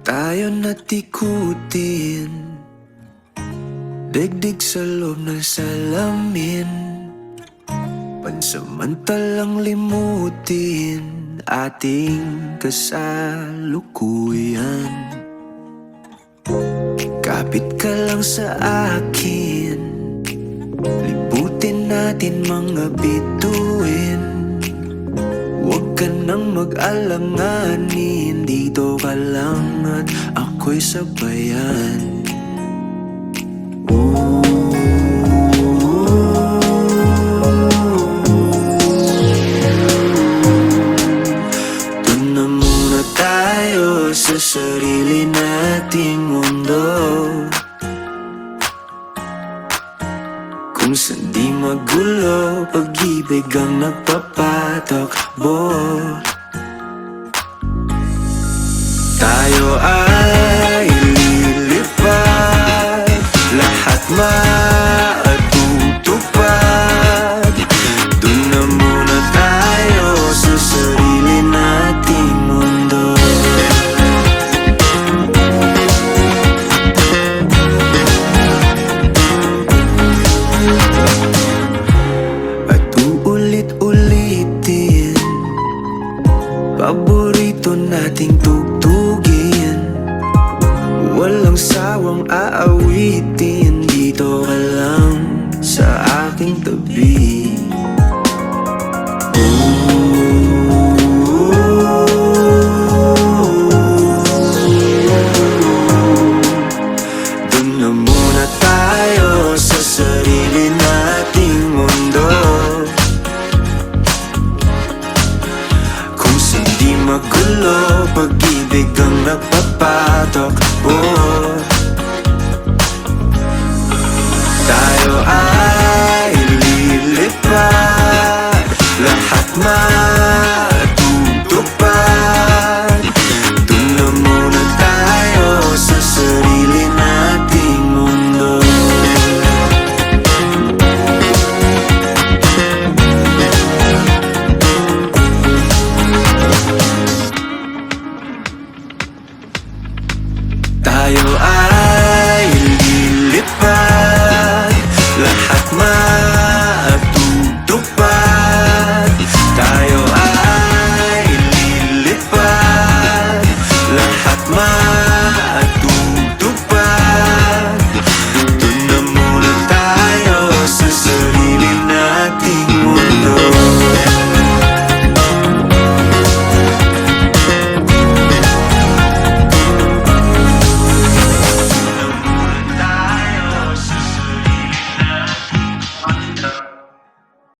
Tayo natikutin, digdig sa loob ng salamin, pansamantalang limutin ating kasalukuyan. Kapit ka lang sa akin, libutin natin mga bituin. Huwag ka nang mag-alanganin, dito ka lang at ako'y sabayan. Doon na muna tayo sa sarili nating mundo, kung saan di magulo, pag-ibig ang nagpapatakbo. Tayo ay lilipad, lahat matutupad. Doon na muna tayo sa sarili nating mundo. At uulit-ulitin paborito nating tugtugin, walang sawang aawitin. Dito ka lang sa aking tabi. Doon na muna tayo sa sarili nating mundo, kung saan di magulo, pag-ibig ang nagpapatakbo. Tayo ay lilipad, lahat matutupad. Doon na muna tayo sa sarili nating mundo. Tayo ay lilipad, lahat matutupad. Tayo ay lilipad, lahat